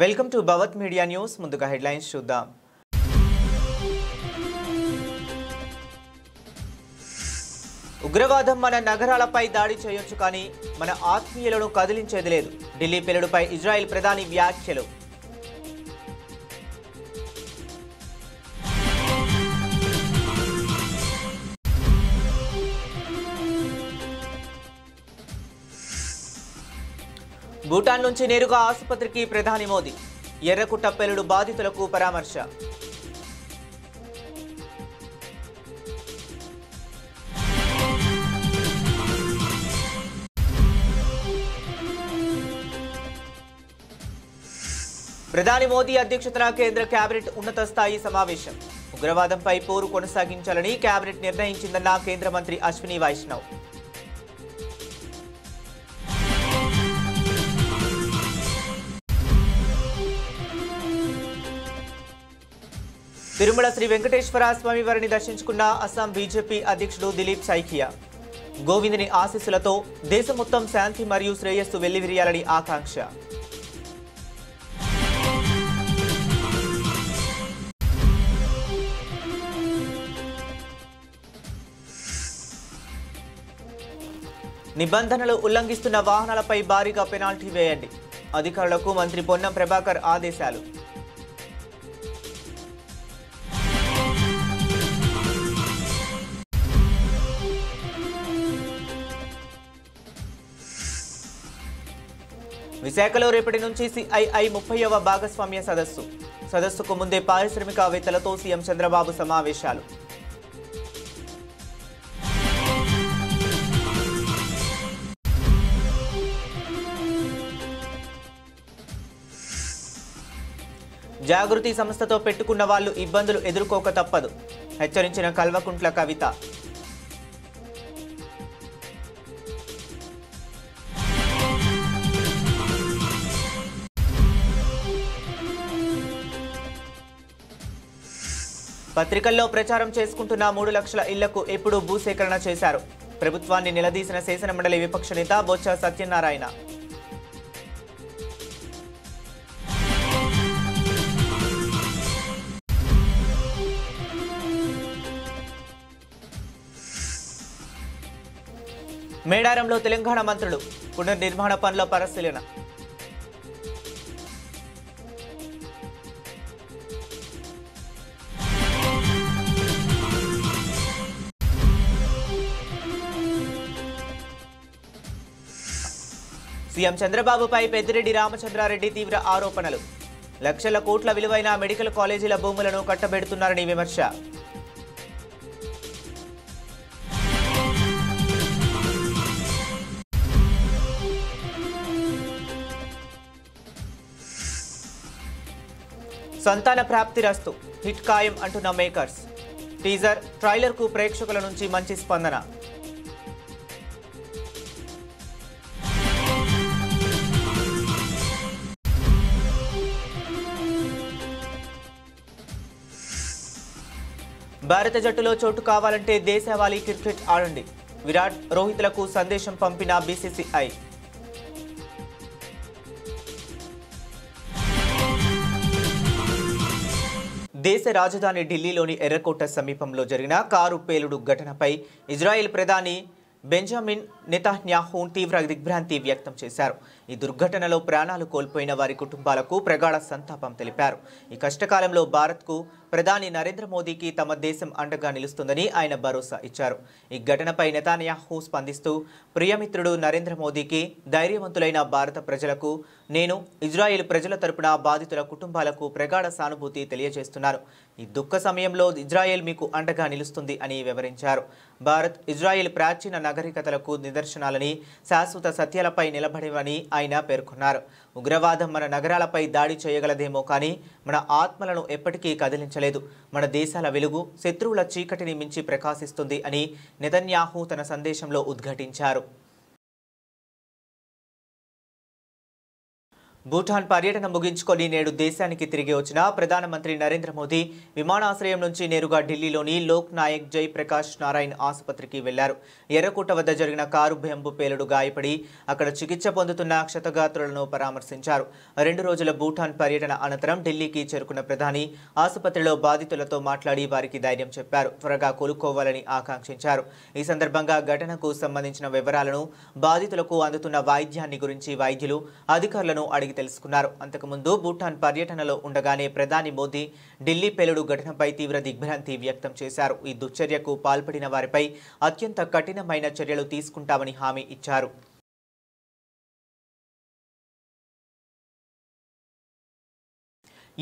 Welcome to Bhavat media news. ముందుగా headlines చూద్దాం. ఉగ్రవాదం మన నగరాలపై దాడి చేయొచ్చు కానీ మన ఆత్మీయులను కదిలించేది లేదు. ఢిల్లీ పేలుడుపై ఇజ్రాయెల్ ప్రధాని వ్యాఖ్యలు. భూటాన్ నుంచి నేరుగా ఆసుపత్రికి ప్రధాని మోదీ. ఎర్రకుట్ట పేలుడు బాధితులకు పరామర్శ. ప్రధాని మోదీ అధ్యక్షతన కేంద్ర కేబినెట్ ఉన్నత స్థాయి సమావేశం. ఉగ్రవాదంపై పోరు కొనసాగించాలని కేబినెట్ నిర్ణయించిందన్న కేంద్ర మంత్రి అశ్విని వైష్ణవ్. తిరుమల శ్రీ వెంకటేశ్వర స్వామి వారిని దర్శించుకున్న అస్సాం బీజేపీ అధ్యక్షుడు దిలీప్ సైకియా. గోవిందుని ఆశీస్సులతో దేశం మొత్తం శాంతి మరియు శ్రేయస్సు వెల్లివిరియాలని ఆకాంక్ష. నిబంధనలు ఉల్లంఘిస్తున్న వాహనాలపై భారీగా పెనాల్టీ వేయండి. అధికారులకు మంత్రి పొన్నం ప్రభాకర్ ఆదేశాలు. విశాఖలో రేపటి నుంచి సిఐఐ 30వ భాగస్వామ్య సదస్సుకు ముందే పారిశ్రామికవేత్తలతో సీఎం చంద్రబాబు సమావేశాలు. జాగృతి సంస్థతో పెట్టుకున్న వాళ్లు ఇబ్బందులు ఎదుర్కోక తప్పదు, హెచ్చరించిన కల్వకుంట్ల కవిత. పత్రికల్లో ప్రచారం చేసుకుంటున్న 3 లక్షల ఇళ్లకు ఎప్పుడు భూసేకరణ చేశారు? ప్రభుత్వాన్ని నిలదీసిన శాసనమండలి విపక్ష నేత బొత్స సత్యనారాయణ. మేడారంలో తెలంగాణ మంత్రులు పునర్నిర్మాణ పనుల పరిశీలన. సీఎం చంద్రబాబుపై పెద్దిరెడ్డి రామచంద్రారెడ్డి తీవ్ర ఆరోపణలు. లక్షల కోట్ల విలువైన మెడికల్ కాలేజీల భూములను కట్టబెడుతున్నారని విమర్శ. సంతాన ప్రాప్తిరస్తు, హిట్ ఖాయం అంటున్న మేకర్స్. టీజర్ ట్రైలర్కు ప్రేక్షకుల నుంచి మంచి స్పందన. భారత జట్టులో చోటు కావాలంటే దేశవాళీ క్రికెట్ ఆడండి. విరాట్, రోహిత్లకు సందేశం పంపిన బీసీసీఐ. దేశ రాజధాని ఢిల్లీలోని ఎర్రకోట సమీపంలో జరిగిన కారు పేలుడు ఘటనపై ఇజ్రాయెల్ ప్రధాని బెంజమిన్ నెతన్యాహు తీవ్ర దిగ్భ్రాంతి వ్యక్తం చేశారు. ఈ దుర్ఘటనలో ప్రాణాలు కోల్పోయిన వారి కుటుంబాలకు ప్రగాఢ సంతాపం తెలిపారు. ఈ కష్టకాలంలో భారత్కు ప్రధాని నరేంద్ర మోదీకి తమ దేశం అండగా నిలుస్తుందని ఆయన భరోసా ఇచ్చారు. ఈ ఘటనపై నెతన్యాహు స్పందిస్తూ, ప్రియమిత్రుడు నరేంద్ర మోదీకి, ధైర్యవంతులైన భారత ప్రజలకు నేను ఇజ్రాయెల్ ప్రజల తరపున బాధితుల కుటుంబాలకు ప్రగాఢ సానుభూతి తెలియజేస్తున్నాను. ఈ దుఃఖ సమయంలో ఇజ్రాయెల్ మీకు అండగా నిలుస్తుంది అని వివరించారు. భారత్, ఇజ్రాయెల్ ప్రాచీన నాగరికతలకు నిదర్శనాలని, శాశ్వత సత్యాలపై నిలబడేవని ఆయన పేర్కొన్నారు. ఉగ్రవాదం మన నగరాలపై దాడి చేయగలదేమో కానీ మన ఆత్మలను ఎప్పటికీ కదిలించలేదు. మన దేశాల వెలుగు శత్రువుల చీకటిని మించి ప్రకాశిస్తుంది అని నెతన్యాహు తన సందేశంలో ఉద్ఘాటించారు. భూటాన్ పర్యటన ముగించుకొని నేడు దేశానికి తిరిగి వచ్చిన ప్రధానమంత్రి నరేంద్ర మోదీ విమానాశ్రయం నుంచి నేరుగా ఢిల్లీలోని లోక్ నాయక్ జై ప్రకాష్ నారాయణ్ ఆసుపత్రికి వెళ్లారు. ఎర్రకోట వద్ద జరిగిన కారు బెంబు పేలుడు గాయపడి అక్కడ చికిత్స పొందుతున్న క్షతగాత్రులను పరామర్శించారు. 2 రోజుల భూటాన్ పర్యటన అనంతరం ఢిల్లీకి చేరుకున్న ప్రధాని ఆసుపత్రిలో బాధితులతో మాట్లాడి వారికి ధైర్యం చెప్పారు. త్వరగా కోలుకోవాలని ఆకాంక్షించారు. ఈ సందర్భంగా ఘటనకు సంబంధించిన వివరాలను, బాధితులకు అందుతున్న వైద్యాన్ని గురించి వైద్యులు, అధికారులను అడిగి తెలుసుకున్నారు. అంతకుముందు భూటాన్ పర్యటనలో ఉండగానే ప్రధాని మోదీ ఢిల్లీ పేలుడు ఘటనపై తీవ్ర దిగ్భ్రాంతి వ్యక్తం చేశారు. ఈ దుశ్చర్యకు పాల్పడిన వారిపై అత్యంత కఠినమైన చర్యలు తీసుకుంటామని హామీ ఇచ్చారు.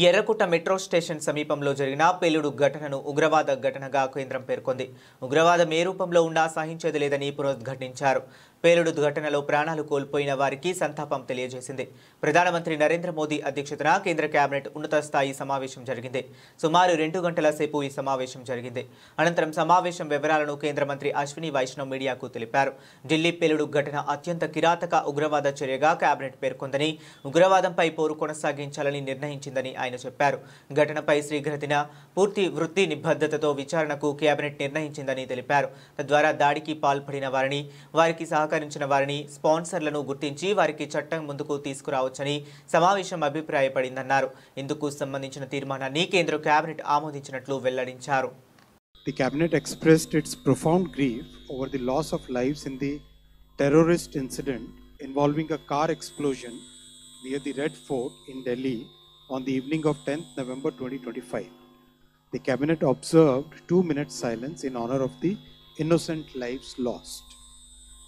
ఎర్రకోట మెట్రో స్టేషన్ సమీపంలో జరిగిన పేలుడు ఘటనను ఉగ్రవాద ఘటనగా కేంద్రం పేర్కొంది. ఉగ్రవాదం ఏ రూపంలో ఉన్నా సహించేది లేదని పునరుద్ఘాటించారు. పేలుడు ఘటనలో ప్రాణాలు కోల్పోయిన వారికి సంతాపం తెలియజేసింది. ప్రధానమంత్రి నరేంద్ర మోదీ అధ్యక్షతన కేంద్ర కేబినెట్ ఉన్నత స్థాయి సమావేశం జరిగింది. సుమారు 2 గంటల సేపు ఈ సమావేశం జరిగింది. అనంతరం సమావేశం వివరాలను కేంద్ర మంత్రి అశ్విని వైష్ణవ్ మీడియాకు తెలిపారు. ఢిల్లీ పేలుడు ఘటన అత్యంత కిరాతక ఉగ్రవాద చర్యగా కేబినెట్ పేర్కొందని, ఉగ్రవాదంపై పోరు కొనసాగించాలని నిర్ణయించిందని ఆయన చెప్పారు. ఘటనపై శీఘ్రతిన పూర్తి వృత్తి నిబద్ధతతో విచారణకు కేబినెట్ నిర్ణయించిందని తెలిపారు. తద్వారా దాడికి పాల్పడిన వారిని, వారికి సహకరించిన వారిని, స్పాన్సర్లను గుర్తించి వారికి చట్టం ముందుకు తీసుకురావచ్చని సమావేశం అభిప్రాయపడిందన్నారు. ఇందుకు సంబంధించిన తీర్మానాన్ని కేంద్ర కేబినెట్ ఆమోదించినట్లు వెల్లడించారు. The cabinet expressed its profound grief over the loss of lives in the terrorist incident involving a car explosion near the Red Fort in Delhi on the evening of 10th November 2025. The cabinet observed 2 minutes silence in honor of the innocent lives lost.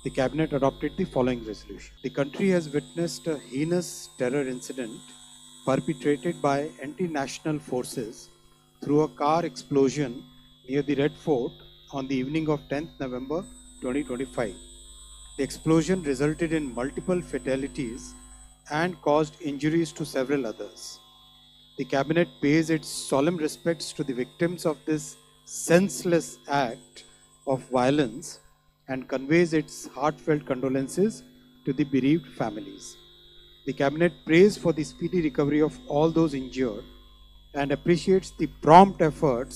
The cabinet adopted the following resolution. The country has witnessed a heinous terror incident perpetrated by anti-national forces through a car explosion near the Red Fort on the evening of 10th November 2025. The explosion resulted in multiple fatalities and caused injuries to several others. The cabinet pays its solemn respects to the victims of this senseless act of violence and conveys its heartfelt condolences to the bereaved families. The cabinet prays for the speedy recovery of all those injured and appreciates the prompt efforts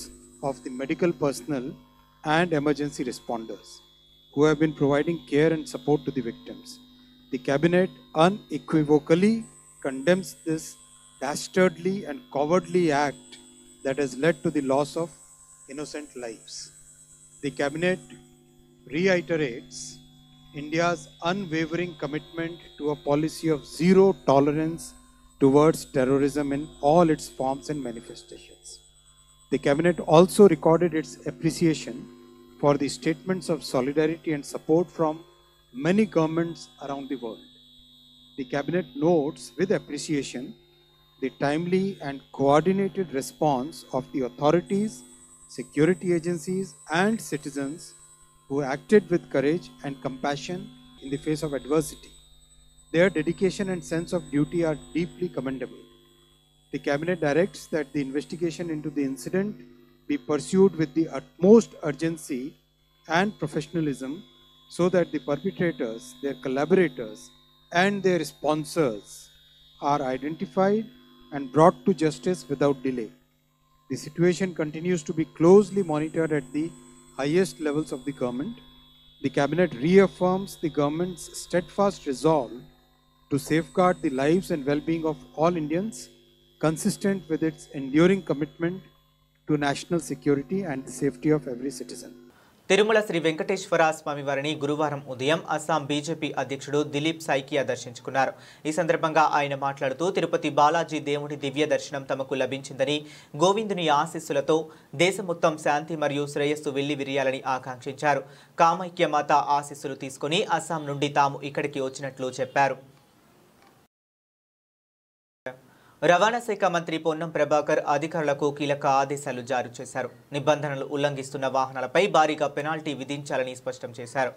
of the medical personnel and emergency responders who have been providing care and support to the victims. The cabinet unequivocally condemns this dastardly and cowardly act that has led to the loss of innocent lives. The cabinet reiterates India's unwavering commitment to a policy of zero tolerance towards terrorism in all its forms and manifestations. The cabinet also recorded its appreciation for the statements of solidarity and support from many governments around the world. The cabinet notes with appreciation the timely and coordinated response of the authorities, security agencies and citizens who acted with courage and compassion in the face of adversity. Their dedication and sense of duty are deeply commendable. The cabinet directs that the investigation into the incident be pursued with the utmost urgency and professionalism so that the perpetrators, their collaborators and their sponsors are identified and brought to justice without delay. The situation continues to be closely monitored at the highest levels of the government. The cabinet reaffirms the government's steadfast resolve to safeguard the lives and well-being of all Indians, consistent with its enduring commitment to national security and the safety of every citizen. Tirumala Shri Venkateswara స్వామి వారిని గురువారం ఉదయం Assam BJP అధ్యక్షుడు దిలీప్ సైకియా దర్శించుకున్నారు. ఈ సందర్భంగా ఆయన మాట్లాడుతూ తిరుపతి బాలాజీ దేవుడి దివ్య దర్శనం తమకు లభించిందని, గోవిందుని ఆశీస్సులతో దేశం మొత్తం శాంతి మరియు శ్రేయస్సు వెళ్లి విరియాలని ఆకాంక్షించారు. కామైక్య మాత ఆశీస్సులు తీసుకుని అస్సాం నుండి తాము ఇక్కడికి వచ్చినట్లు చెప్పారు. రవాణా శాఖ మంత్రి పొన్నం ప్రభాకర్ అధికారులకు కీలక ఆదేశాలు జారీ చేశారు. నిబంధనలు ఉల్లంఘిస్తున్న వాహనాలపై భారీగా పెనాల్టీ విధించాలని స్పష్టం చేశారు.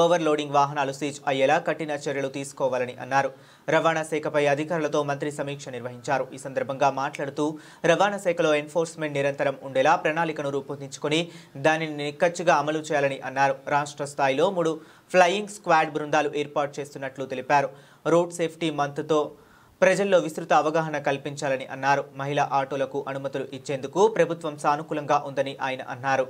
ఓవర్లోడింగ్ వాహనాలు సీజ్ అయ్యేలా కఠిన చర్యలు తీసుకోవాలని అన్నారు. రవాణా శాఖపై అధికారులతో మంత్రి సమీక్ష నిర్వహించారు. ఈ సందర్భంగా మాట్లాడుతూ రవాణా శాఖలో ఎన్ఫోర్స్మెంట్ నిరంతరం ఉండేలా ప్రణాళికను రూపొందించుకొని దానిని నిక్కచ్చిగా అమలు చేయాలని అన్నారు. రాష్ట్ర స్థాయిలో 3 ఫ్లయింగ్ స్క్వాడ్ బృందాలు ఏర్పాటు చేస్తున్నట్లు తెలిపారు. రోడ్ సేఫ్టీ మంత్తో ప్రజల్లో విస్తృత అవగాహన కల్పించాలని అన్నారు. మహిళా ఆటోలకు అనుమతులు ఇచ్చేందుకు ప్రభుత్వం సానుకూలంగా ఉందని ఆయన అన్నారు.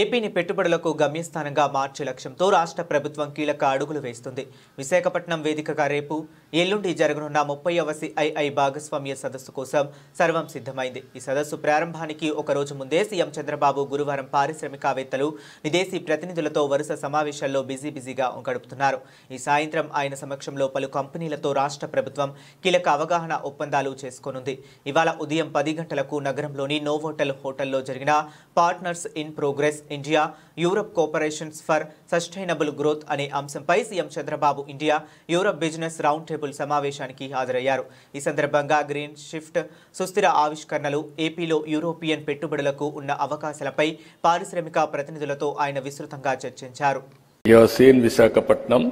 ఏపీని పెట్టుబడులకు గమ్యస్థానంగా మార్చే లక్ష్యంతో రాష్ట్ర ప్రభుత్వం కీలక అడుగులు వేస్తుంది. విశాఖపట్నం వేదికగా రేపు ఎల్లుండి జరగనున్న 30వ CII భాగస్వామ్య సదస్సు కోసం సర్వం సిద్ధమైంది. ఈ సదస్సు ప్రారంభానికి ఒక రోజు ముందే సీఎం చంద్రబాబు గురువారం పారిశ్రామికవేత్తలు, విదేశీ ప్రతినిధులతో వరుస సమావేశాల్లో బిజీగా గడుపుతున్నారు. ఈ సాయంత్రం ఆయన సమక్షంలో పలు కంపెనీలతో రాష్ట్ర ప్రభుత్వం కీలక అవగాహన ఒప్పందాలు చేసుకోనుంది. ఇవాళ ఉదయం 10 గంటలకు నగరంలోని నోవోటెల్ హోటల్లో జరిగిన partners in progress India Europe cooperations for sustainable growth అనే అంశంపై CM Chandrababu India Europe business round table సమావేశానికి హాజరయ్యారు. ఈ సందర్భంగా గ్రీన్ షిఫ్ట్, సుస్థిర ఆవిష్కరణలు, ఏపీలో యూరోపియన్ పెట్టుబడులకు ఉన్న అవకాశాలపై పారిశ్రామిక ప్రతినిధులతో ఆయన విస్తృతంగా చర్చించారు. You have seen Visakhapatnam.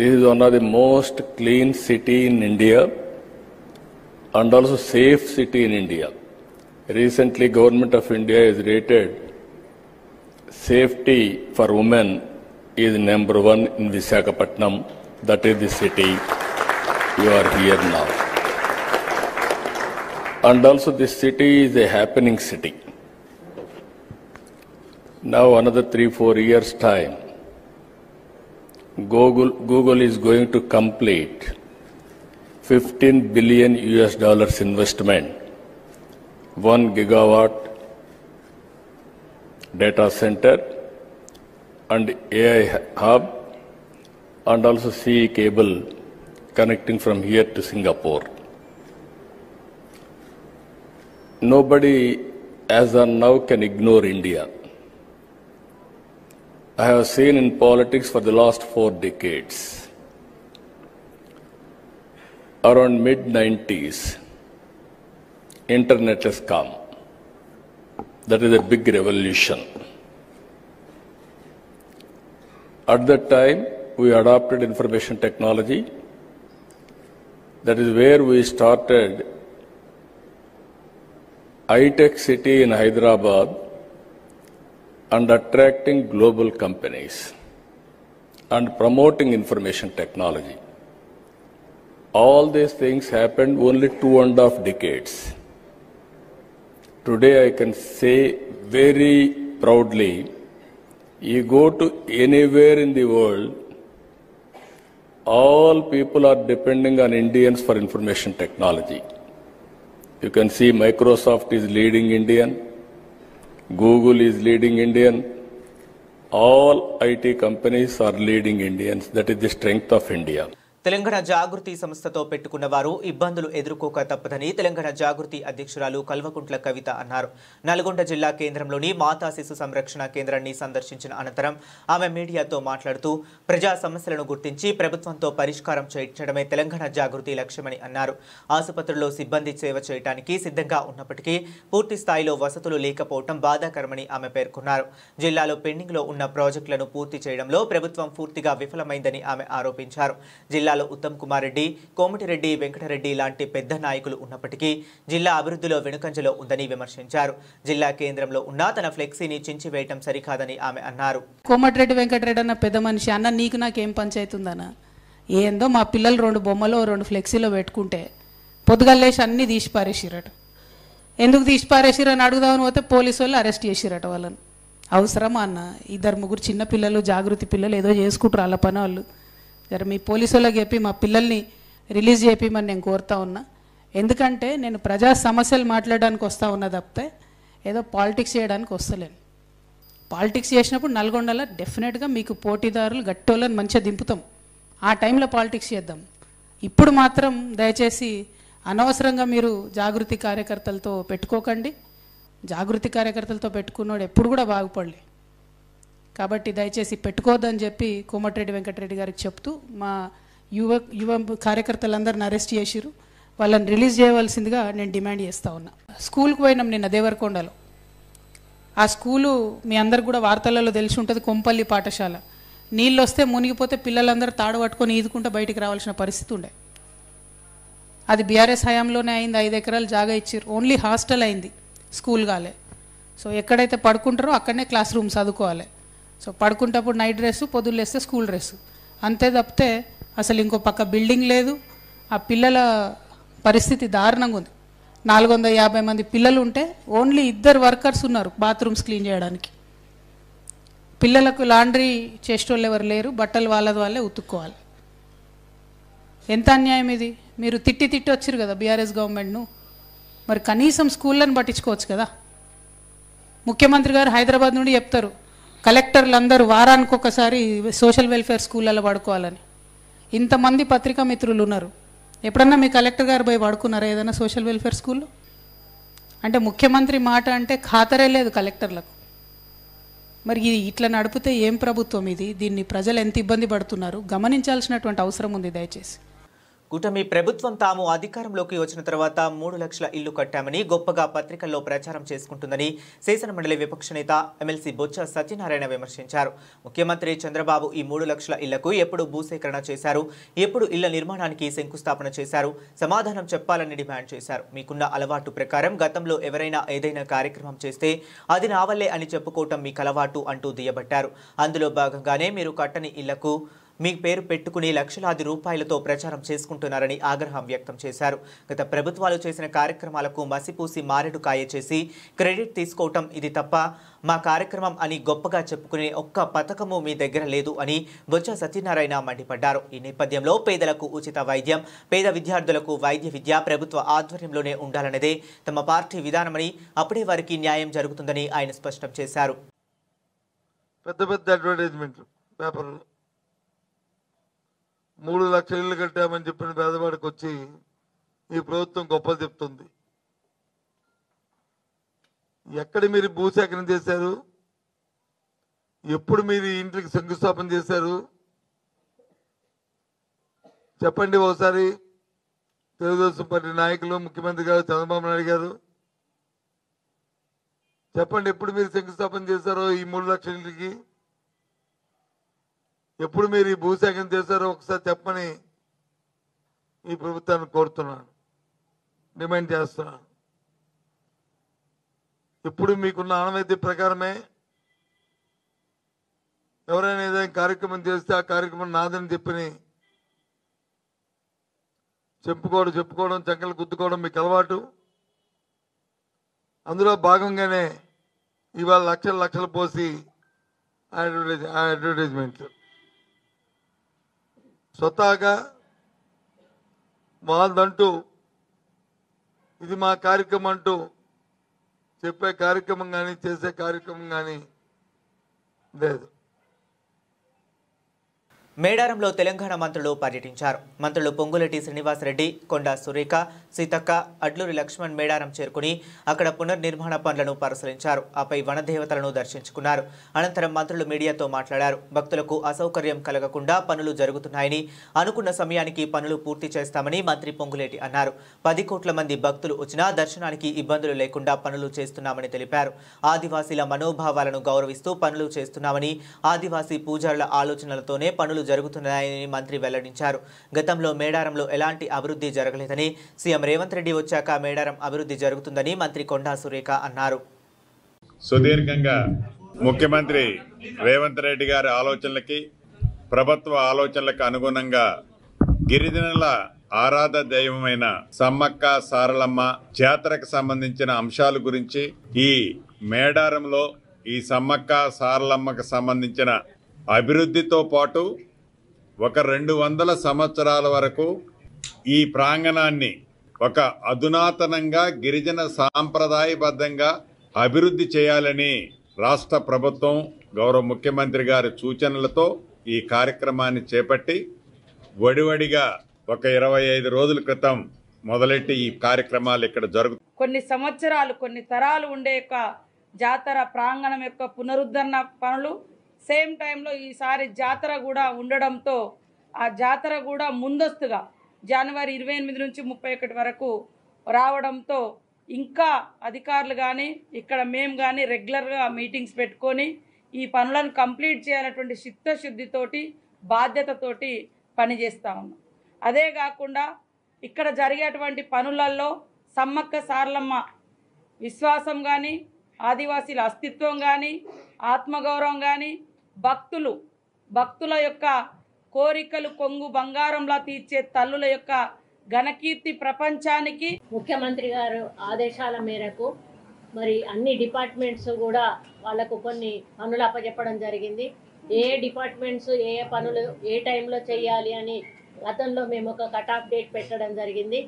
This is one of the most clean city in India and also safe city in India. Recently, Government of India has rated safety for women is number 1 in Visakhapatnam. That is the city you are here now. And also this city is a happening city. Now another 3-4 years time, Google is going to complete $15 billion investment, 1 gigawatt data center and AI hub and also CE cable connecting from here to Singapore. Nobody as of now can ignore India. I have seen in politics for the last 4 decades. Around mid-90s, internet has come. That is a big revolution. At that time, we adopted information technology. That is where we started high-tech city in Hyderabad and attracting global companies and promoting information technology. All these things happened only 2.5 decades. Today I can say very proudly, you go to anywhere in the world, all people are depending on Indians for information technology. You can see Microsoft is leading Indian, Google is leading Indian, all IT companies are leading Indians. That is the strength of India. Telangana జాగృతి సంస్థతో పెట్టుకున్న వారు ఇబ్బందులు ఎదుర్కోక తప్పదని తెలంగాణ జాగృతి అధ్యక్షురాలు కల్వకుంట్ల కవిత అన్నారు. నల్గొండ జిల్లా కేంద్రంలోని మాతా శిశు సంరక్షణ కేంద్రాన్ని సందర్శించిన అనంతరం ఆమె మీడియాతో మాట్లాడుతూ ప్రజా సమస్యలను గుర్తించి ప్రభుత్వంతో పరిష్కారం చేయించడమే తెలంగాణ జాగృతి లక్ష్యమని అన్నారు. ఆసుపత్రుల్లో సిబ్బంది సేవ చేయడానికి సిద్ధంగా ఉన్నప్పటికీ పూర్తి స్థాయిలో వసతులు లేకపోవడం బాధాకరమని ఆమె పేర్కొన్నారు. జిల్లాలో పెండింగ్లో ఉన్న ప్రాజెక్టులను పూర్తి చేయడంలో ప్రభుత్వం పూర్తిగా విఫలమైందని ఆమె ఆరోపించారు. జిల్లాలో ఉత్తమ్ కుమార్ రెడ్డి, కోమటిరెడ్డి వెంకటరెడ్డి లాంటి పెద్ద నాయకులు ఉన్నప్పటికీ జిల్లా అభివృద్ధిలో వెనుకంజలో ఉందని విమర్శించారు. జిల్లా కేంద్రంలో ఉన్న తన ఫ్లెక్సీని చించివేయటం సరికాదని ఆమె అన్నారు. కోమటిరెడ్డి వెంకటరెడ్డి అన్న పెద్ద మనిషి అన్న, నీకు నాకేం పంచాయతీ ఉందన్న? ఏందో మా పిల్లలు 2 బొమ్మలు 2 ఫ్లెక్సీలో పెట్టుకుంటే పొద్దుగల్లేసి అన్నీ తీసి పారేసిరట. ఎందుకు తీసి పారేసిరని అడుగుదామని పోతే పోలీసు వాళ్ళు అరెస్ట్ చేసిరట వాళ్ళని. అవసరమా అన్న? 2-3 చిన్న పిల్లలు, జాగృతి పిల్లలు ఏదో చేసుకుంటారు వాళ్ళ పని వాళ్ళు. జర మీ పోలీసు వాళ్ళకి చెప్పి మా పిల్లల్ని రిలీజ్ చేయమని నేను కోరుతా ఉన్నా. ఎందుకంటే నేను ప్రజా సమస్యలు మాట్లాడడానికి వస్తూ ఉన్నా తప్పితే ఏదో పాలిటిక్స్ చేయడానికి వస్తలేను. పాలిటిక్స్ చేసినప్పుడు నల్గొండలో డెఫినెట్గా మీకు పోటీదారులు గట్టోళ్ళని మంచిగా దింపుతాం. ఆ టైంలో పాలిటిక్స్ చేద్దాం. ఇప్పుడు మాత్రం దయచేసి అనవసరంగా మీరు జాగృతి కార్యకర్తలతో పెట్టుకోకండి. జాగృతి కార్యకర్తలతో పెట్టుకున్నాడు ఎప్పుడు కూడా బాగుపడలే. కాబట్టి దయచేసి పెట్టుకోవద్దని చెప్పి కోమటిరెడ్డి వెంకటరెడ్డి గారికి చెప్తూ మా యువ కార్యకర్తలందరిని అరెస్ట్ చేసిరు. వాళ్ళని రిలీజ్ చేయవలసిందిగా నేను డిమాండ్ చేస్తూ ఉన్నా. స్కూల్కి పోయినాం నిన్న దేవరకొండలో. ఆ స్కూలు మీ అందరికి కూడా వార్తలలో తెలిసి ఉంటుంది, కొంపల్లి పాఠశాల. నీళ్ళు వస్తే మునిగిపోతే పిల్లలందరూ తాడు పట్టుకొని ఈదుకుంటూ బయటికి రావాల్సిన పరిస్థితి ఉండే. అది బీఆర్ఎస్ హయాంలోనే అయింది. 5 ఎకరాలు జాగా ఇచ్చారు. ఓన్లీ హాస్టల్ అయింది, స్కూల్ కాలే. సో ఎక్కడైతే పడుకుంటారో అక్కడనే క్లాస్ రూమ్ చదువుకోవాలి. సో పడుకుంటప్పుడు నైట్ డ్రెస్సు, పొద్దున్న లేస్తే స్కూల్ డ్రెస్సు. అంతే తప్పితే అసలు ఇంకో పక్క బిల్డింగ్ లేదు. ఆ పిల్లల పరిస్థితి దారుణంగా ఉంది. 450 మంది పిల్లలు ఉంటే ఓన్లీ 2 వర్కర్స్ ఉన్నారు బాత్రూమ్స్ క్లీన్ చేయడానికి. పిల్లలకు లాండ్రీ చేసేటోళ్ళు ఎవరు లేరు, బట్టలు వాళ్ళే ఉతుక్కోవాలి. ఎంత అన్యాయం ఇది. మీరు తిట్టి వచ్చారు కదా బీఆర్ఎస్ గవర్నమెంట్ను, మరి కనీసం స్కూళ్ళను పట్టించుకోవచ్చు కదా. ముఖ్యమంత్రి గారు హైదరాబాద్ నుండి చెప్తారు కలెక్టర్లు అందరూ వారానికి ఒకసారి సోషల్ వెల్ఫేర్ స్కూళ్ళలో పడుకోవాలని. ఇంతమంది పత్రికా మిత్రులు ఉన్నారు, ఎప్పుడన్నా మీ కలెక్టర్ గారు పోయి పడుకున్నారా ఏదైనా సోషల్ వెల్ఫేర్ స్కూల్లో? అంటే ముఖ్యమంత్రి మాట అంటే ఖాతరే లేదు కలెక్టర్లకు. మరి ఇట్లా నడిపితే ఏం ప్రభుత్వం ఇది? దీన్ని ప్రజలు ఎంత ఇబ్బంది పడుతున్నారు గమనించాల్సినటువంటి అవసరం ఉంది దయచేసి. కూటమి ప్రభుత్వం తాము అధికారంలోకి వచ్చిన తర్వాత 3 లక్షల ఇల్లు కట్టామని గొప్పగా పత్రికల్లో ప్రచారం చేసుకుంటుందని శాసన మండలి విపక్ష నేత ఎమ్మెల్సీ బొత్స సత్యనారాయణ విమర్శించారు. ముఖ్యమంత్రి చంద్రబాబు ఈ 3 లక్షల ఇళ్లకు ఎప్పుడు భూసేకరణ చేశారు, ఎప్పుడు ఇళ్ల నిర్మాణానికి శంకుస్థాపన చేశారు, సమాధానం చెప్పాలని డిమాండ్ చేశారు. మీకున్న అలవాటు ప్రకారం గతంలో ఎవరైనా ఏదైనా కార్యక్రమం చేస్తే అది నా వల్లే అని చెప్పుకోవటం మీకు అలవాటు అంటూ దుయ్యబట్టారు. అందులో భాగంగానే మీరు కట్టని ఇళ్లకు మీ పేరు పెట్టుకుని లక్షలాది రూపాయలతో ప్రచారం చేసుకుంటున్నారని ఆగ్రహం వ్యక్తం చేశారు. గత ప్రభుత్వాలు చేసిన కార్యక్రమాలకు మసిపూసి మారెడు కాయ చేసి క్రెడిట్ తీసుకోవటం ఇది తప్ప మా కార్యక్రమం అని గొప్పగా చెప్పుకునే ఒక్క పథకము మీ దగ్గర లేదు అని బొత్స సత్యనారాయణ మండిపడ్డారు. ఈ నేపథ్యంలో పేదలకు ఉచిత వైద్యం, పేద విద్యార్థులకు వైద్య విద్య ప్రభుత్వ ఆధ్వర్యంలోనే ఉండాలన్నదే తమ పార్టీ విధానమని, అప్పుడే వారికి న్యాయం జరుగుతుందని ఆయన స్పష్టం చేశారు. పెద్ద అడ్వర్టైజ్మెంట్లు పేపర్లు 3 లక్షల ఇళ్ళు కట్టామని చెప్పిన పేదవాడికి వచ్చి ఈ ప్రభుత్వం గొప్పలు చెప్తుంది. ఎక్కడ మీరు భూసేకరణ చేశారు? ఎప్పుడు మీరు ఇంటికి శంకుస్థాపన చేశారు? చెప్పండి ఒకసారి. తెలుగుదేశం పార్టీ నాయకులు, ముఖ్యమంత్రి గారు చంద్రబాబు నాయుడు గారు చెప్పండి, ఎప్పుడు మీరు శంకుస్థాపన చేశారో ఈ 3 లక్షల ఇంటికి? ఎప్పుడు మీరు ఈ భూసేకరణ చేశారో ఒకసారి చెప్పని ఈ ప్రభుత్వాన్ని కోరుతున్నాను, డిమాండ్ చేస్తున్నాను. ఇప్పుడు మీకున్న ఆనవాయితీ ప్రకారమే ఎవరైనా ఏదైనా కార్యక్రమం చేస్తే ఆ కార్యక్రమం నాదని చెప్పని చెప్పుకోవడం చంకలు గుద్దుకోవడం మీకు అలవాటు. అందులో భాగంగానే ఇవాళ లక్షలు పోసి అడ్వర్టైజ్మెంట్లు స్వతహాగా వాళ్ళంటూ ఇది మా కార్యక్రమం అంటూ చెప్పే కార్యక్రమం కానీ చేసే కార్యక్రమం కానీ లేదు. మేడారంలో తెలంగాణ మంత్రులు పర్యటించారు. మంత్రులు పొంగులేటి శ్రీనివాసరెడ్డి, కొండా సురేఖ, సీతక్క, అడ్లూరి లక్ష్మణ్ మేడారం చేరుకుని అక్కడ పునర్నిర్మాణ పనులను పరిశీలించారు. ఆపై వనదేవతలను దర్శించుకున్నారు. అనంతరం మంత్రులు మీడియాతో మాట్లాడారు. భక్తులకు అసౌకర్యం కలగకుండా పనులు జరుగుతున్నాయని, అనుకున్న సమయానికి పనులు పూర్తి చేస్తామని మంత్రి పొంగులేటి అన్నారు. 10 కోట్ల మంది భక్తులు వచ్చినా దర్శనానికి ఇబ్బందులు లేకుండా పనులు చేస్తున్నామని తెలిపారు. ఆదివాసీల మనోభావాలను గౌరవిస్తూ పనులు చేస్తున్నామని, ఆదివాసీ పూజారుల ఆలోచనలతోనే పనులు జరుగుతున్నాయని మంత్రి వెల్లడించారు. గతంలో మేడారంలో ఎలాంటి అభివృద్ధి జరగలేదని, సీఎం రేవంత్ రెడ్డి వచ్చాక మేడారం అభివృద్ధి జరుగుతుందని మంత్రి కొండా సురేఖ అన్నారు. సుదీర్ఘంగా ముఖ్యమంత్రి రేవంత్ రెడ్డి గారి ఆలోచనలకి, ప్రభుత్వ ఆలోచనలకు అనుగుణంగా గిరిజనుల ఆరాధ దైవమైన సమ్మక్క సారలమ్మ జాతరకు సంబంధించిన అంశాల గురించి, ఈ మేడారంలో ఈ సమ్మక్క సారలమ్మకు సంబంధించిన అభివృద్ధితో పాటు ఒక 200 సంవత్సరాల వరకు ఈ ప్రాంగణాన్ని ఒక అధునాతనంగా గిరిజన సాంప్రదాయబద్ధంగా అభివృద్ధి చేయాలని రాష్ట్ర ప్రభుత్వం గౌరవ ముఖ్యమంత్రి గారి సూచనలతో ఈ కార్యక్రమాన్ని చేపట్టి వడివడిగా ఒక 25 రోజుల క్రితం మొదలెట్టి ఈ కార్యక్రమాలు ఇక్కడ జరుగుతాయి. కొన్ని సంవత్సరాలు, కొన్ని తరాలు ఉండే జాతర ప్రాంగణం యొక్క పునరుద్ధరణ పనులు, సేమ్ టైంలో ఈసారి జాతర కూడా ఉండడంతో ఆ జాతర కూడా ముందస్తుగా జనవరి 28 నుంచి 31 వరకు రావడంతో ఇంకా అధికారులు కానీ ఇక్కడ మేము కానీ రెగ్యులర్గా మీటింగ్స్ పెట్టుకొని ఈ పనులను కంప్లీట్ చేయాలన్నటువంటి చిత్తశుద్ధితోటి, బాధ్యతతోటి పనిచేస్తూ ఉన్నాం. అదే కాకుండా ఇక్కడ జరిగేటువంటి పనులలో సమ్మక్క సారలమ్మ విశ్వాసం కానీ, ఆదివాసీల అస్తిత్వం కానీ, ఆత్మగౌరవం కానీ, భక్తుల యొక్క కోరికలు కొంగు బంగారంలా తీర్చే తల్లుల యొక్క ఘనకీర్తి ప్రపంచానికి. ముఖ్యమంత్రి గారు ఆదేశాల మేరకు మరి అన్ని డిపార్ట్మెంట్స్ కూడా వాళ్లకు కొన్ని పనులు అప్పచెప్పడం జరిగింది. ఏ డిపార్ట్మెంట్స్ ఏ పనులు ఏ టైంలో చేయాలి అని గతంలో మేము ఒక కట్ ఆఫ్ డేట్ పెట్టడం జరిగింది.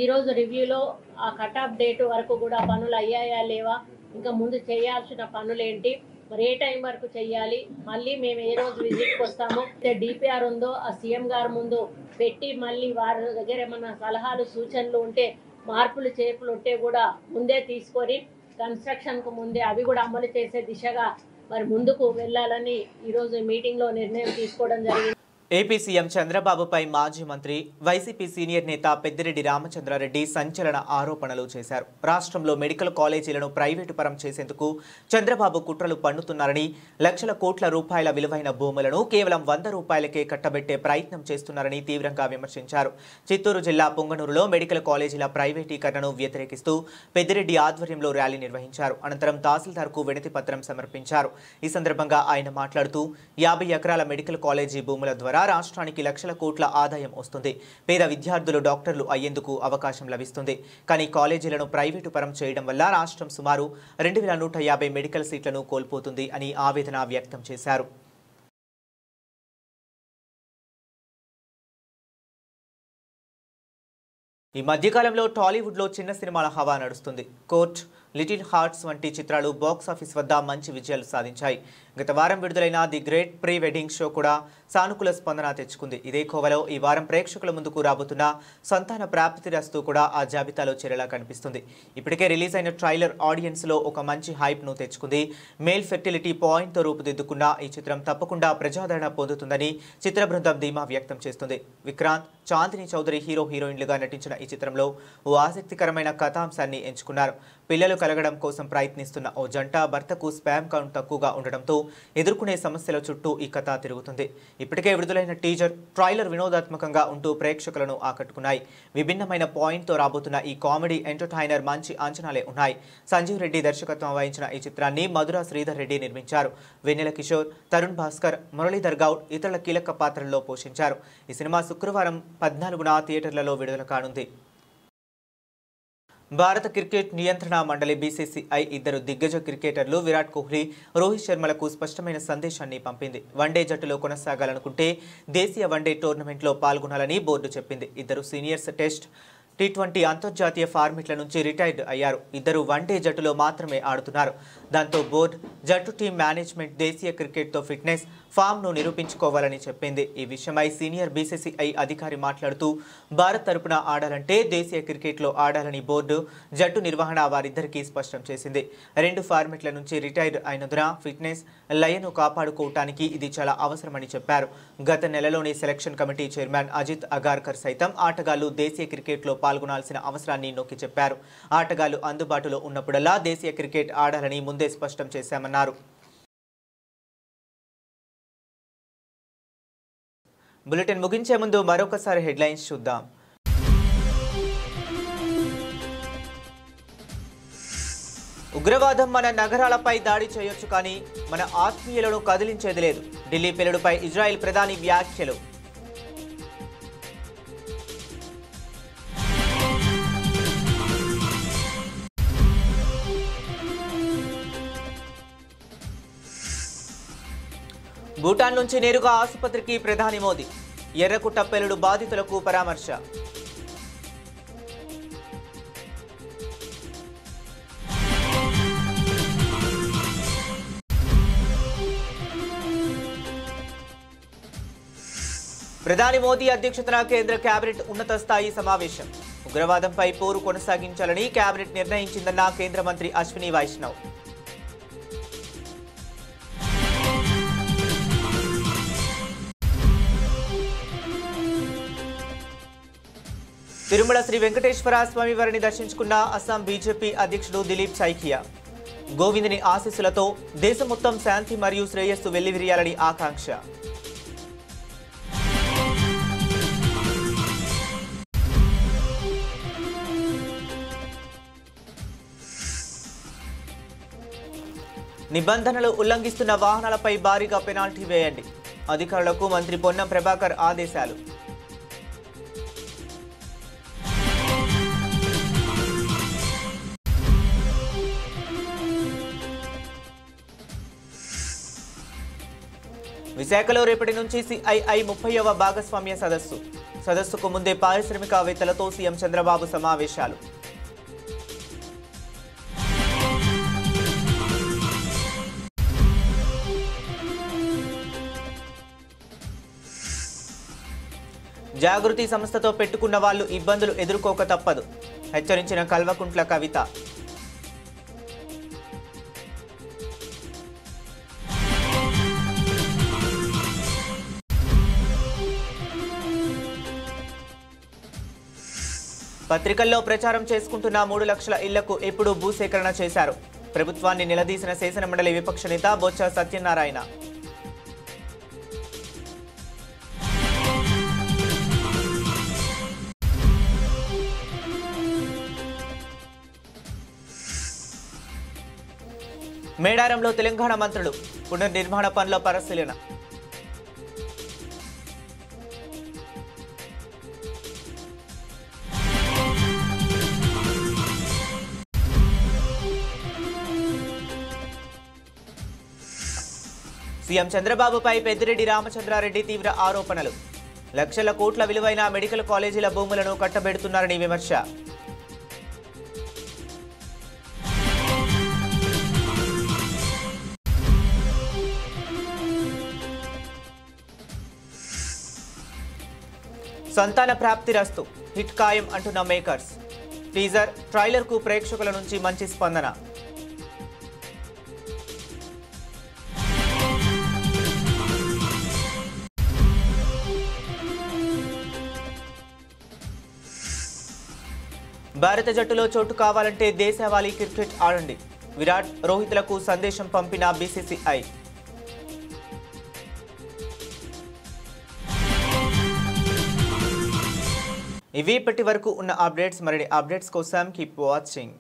ఈరోజు రివ్యూలో ఆ కట్ ఆఫ్ డేట్ వరకు కూడా పనులు అయ్యాయా లేవా, ఇంకా ముందు చేయాల్సిన పనులేంటి, మరి ఏ టైం వరకు చేయాలి, మళ్ళీ మేము ఏ రోజు విజిట్కి వస్తామో, డిపిఆర్ ఉందో ఆ సీఎం గారు ముందు పెట్టి మళ్ళీ వారి దగ్గర ఏమన్నా సలహాలు సూచనలు ఉంటే మార్పులు చేర్పులు ఉంటే కూడా ముందే తీసుకొని కన్స్ట్రక్షన్కు ముందే అవి కూడా అమలు చేసే దిశగా మరి ముందుకు వెళ్ళాలని ఈరోజు మీటింగ్లో నిర్ణయం తీసుకోవడం జరిగింది. ఏపీ సీఎం చంద్రబాబుపై మాజీ మంత్రి వైసీపీ సీనియర్ నేత పెద్దిరెడ్డి రామచంద్రారెడ్డి సంచలన ఆరోపణలు చేశారు. రాష్ట్రంలో మెడికల్ కాలేజీలను ప్రైవేటు పరం చేసేందుకు చంద్రబాబు కుట్రలు పన్నుతున్నారని, లక్షల కోట్ల రూపాయల విలువైన భూములను కేవలం 100 రూపాయలకే కట్టబెట్టే ప్రయత్నం చేస్తున్నారని తీవ్రంగా విమర్శించారు. చిత్తూరు జిల్లా పుంగనూరులో మెడికల్ కాలేజీల ప్రైవేటీకరణను వ్యతిరేకిస్తూ పెద్దిరెడ్డి ఆధ్వర్యంలో ర్యాలీ నిర్వహించారు. అనంతరం తహసీల్దార్కు వినతి పత్రం సమర్పించారు. ఈ సందర్భంగా ఆయన మాట్లాడుతూ 50 ఎకరాల మెడికల్ కాలేజీ భూముల ద్వారా రాష్ట్రానికి లక్షల కోట్ల ఆదాయం వస్తుంది. పేద విద్యార్థులు డాక్టర్లు అయ్యేందుకు అవకాశం లభిస్తుంది. కానీ కాలేజీలను ప్రైవేటు పరం చేయడం వల్ల రాష్ట్రం సుమారు 2150 మెడికల్ సీట్లను కోల్పోతుంది అని ఆవేదన వ్యక్తం చేశారు. ఈ మధ్యకాలంలో టాలీవుడ్లో చిన్న సినిమాల హవా నడుస్తుంది. కోర్ట్, లిటిల్ హార్ట్స్ వంటి చిత్రాలు బాక్సాఫీస్ వద్ద మంచి విజయాలు సాధించాయి. గత వారం విడుదలైన the great pre wedding show కూడా సానుకూల స్పందన తెచ్చుకుంది. ఇదే కోవలో ఈ వారం ప్రేక్షకుల ముందుకు రాబోతున్న సంతాన ప్రాప్తిరస్తు కూడా ఆ జాబితాలో చేరేలా కనిపిస్తుంది. ఇప్పటికే రిలీజ్ అయిన ట్రైలర్ ఆడియన్స్లో ఒక మంచి హైప్ను తెచ్చుకుంది. మేల్ ఫెర్టిలిటీ పాయింట్తో రూపుదిద్దుకున్న ఈ చిత్రం తప్పకుండా ప్రజాదరణ పొందుతుందని చిత్ర బృందం ధీమా వ్యక్తం చేస్తుంది. విక్రాంత్, చాందిని చౌదరి హీరోయిన్లుగా నటించిన ఈ చిత్రంలో ఓ ఆసక్తికరమైన కథాంశాన్ని ఎంచుకున్నారు. పిల్లలు కలగడం కోసం ప్రయత్నిస్తున్న ఓ జంట భర్తకు స్పామ్ కౌంట్ తక్కువగా ఉండడంతో ఎదుర్కొనే సమస్యల చుట్టూ ఈ కథ తిరుగుతుంది. ఇప్పటికే విడుదలైన టీజర్, ట్రైలర్ వినోదాత్మకంగా ఉంటూ ప్రేక్షకులను ఆకట్టుకున్నాయి. విభిన్నమైన పాయింట్తో రాబోతున్న ఈ కామెడీ ఎంటర్టైనర్ మంచి అంచనాలే ఉన్నాయి. సంజీవ్ రెడ్డి దర్శకత్వం వహించిన ఈ చిత్రాన్ని మధుర శ్రీధర్ రెడ్డి నిర్మించారు. వెన్నెల కిషోర్, తరుణ్ భాస్కర్, మురళీధర్ గౌడ్ ఇతరుల కీలక పాత్రల్లో పోషించారు. ఈ సినిమా శుక్రవారం 14న థియేటర్లలో విడుదల కానుంది. భారత క్రికెట్ నియంత్రణ మండలి బీసీసీఐ ఇద్దరు దిగ్గజ క్రికెటర్లు విరాట్ కోహ్లీ, రోహిత్ శర్మలకు స్పష్టమైన సందేశాన్ని పంపింది. వన్డే జట్టులో కొనసాగాలనుకుంటే దేశీయ వన్డే టోర్నమెంట్లో పాల్గొనాలని బోర్డు చెప్పింది. ఇద్దరు సీనియర్స్ టెస్ట్, T20 అంతర్జాతీయ ఫార్మెట్ల నుంచి రిటైర్డ్ అయ్యారు. ఇద్దరు వన్డే జట్టులో మాత్రమే ఆడుతున్నారు. దాంతో బోర్డు జట్టు టీం మేనేజ్మెంట్ దేశీయ క్రికెట్తో ఫిట్నెస్, ఫామ్ను నిరూపించుకోవాలని చెప్పింది. ఈ విషయమై సీనియర్ బీసీసీఐ అధికారి మాట్లాడుతూ భారత్ తరపున ఆడాలంటే దేశీయ క్రికెట్లో ఆడాలని బోర్డు జట్టు నిర్వహణ వారిద్దరికీ స్పష్టం చేసింది. 2 ఫార్మెట్ల నుంచి రిటైర్డ్ అయినందున ఫిట్నెస్, లయను కాపాడుకోవటానికి ఇది చాలా అవసరమని చెప్పారు. గత నెలలోని selection committee chairman Ajit Agarkar సైతం ఆటగాళ్లు దేశీయ క్రికెట్లో పాల్గొనాల్సిన అవసరాన్ని నొక్కి చెప్పారు. ఆటగాళ్లు అందుబాటులో ఉన్నప్పుడల్లా దేశీయ క్రికెట్ ఆడాలని ముందే స్పష్టం చేశామన్నారు. బులెటిన్ ముగించే ముందు మరొకసారి హెడ్లైన్స్ చూద్దాం. ఉగ్రవాదం మన నగరాలపై దాడి చేయొచ్చు, కానీ మన ఆత్మీయులను కదిలించేది లేదు. ఢిల్లీ పేలుడుపై ఇజ్రాయెల్ ప్రధాని వ్యాఖ్యలు. భూటాన్ నుంచి నేరుగా ఆసుపత్రికి ప్రధాని మోదీ. ఎర్రకుట్ట పేలుడు బాధితులకు పరామర్శ. ప్రధాని మోదీ అధ్యక్షతన కేంద్ర కేబినెట్ ఉన్నత స్థాయి సమావేశం. ఉగ్రవాదంపై పోరు కొనసాగించాలని కేబినెట్ నిర్ణయించిందన్న కేంద్ర మంత్రి అశ్విని వైష్ణవ్. తిరుమల శ్రీ వెంకటేశ్వర స్వామి వారిని దర్శించుకున్న అస్సాం బీజేపీ అధ్యక్షుడు దిలీప్ సైకియా. గోవిందుని ఆశీస్సులతో దేశం మొత్తం శాంతి మరియు శ్రేయస్సు వెల్లివిరియాలని ఆకాంక్ష. నిబంధనలు ఉల్లంఘిస్తున్న వాహనాలపై భారీగా పెనాల్టీ వేయండి. అధికారులకు మంత్రి పొన్నం ప్రభాకర్ ఆదేశాలు. విశాఖలో రేపటి నుంచి సిఐఐ 30వ భాగస్వామ్య సదస్సుకు ముందే పారిశ్రామికవేత్తలతో సీఎం చంద్రబాబు సమావేశాలు. జాగృతి సంస్థతో పెట్టుకున్న వాళ్ళు ఇబ్బందులు ఎదుర్కోక తప్పదు, హెచ్చరించిన కల్వకుంట్ల కవిత. పత్రికల్లో ప్రచారం చేసుకుంటున్న 3 లక్షల ఇళ్లకు ఎప్పుడు భూసేకరణ చేశారు? ప్రభుత్వాన్ని నిలదీసిన శాసనమండలి విపక్ష నేత బొత్స సత్యనారాయణ. మేడారంలో తెలంగాణ మంత్రులు పునర్నిర్మాణ పనుల పరిశీలన. సీఎం చంద్రబాబుపై పెద్దిరెడ్డి రామచంద్రారెడ్డి తీవ్ర ఆరోపణలు. లక్షల కోట్ల విలువైన మెడికల్ కాలేజీల భూములను కట్టబెడుతున్నారని విమర్శ. సంతాన ప్రాప్తిరస్తు, హిట్ ఖాయం అంటున్న మేకర్స్. టీజర్, ట్రైలర్కు ప్రేక్షకుల నుంచి మంచి స్పందన. భారత జట్టులో చోటు కావాలంటే దేశవాళీ క్రికెట్ ఆడండి. విరాట్, రోహిత్లకు సందేశం పంపిన బీసీసీఐ. ఇవి ఇప్పటి వరకు ఉన్న అప్డేట్స్. మరిన్ని అప్డేట్స్ కోసం కీప్ వాచింగ్.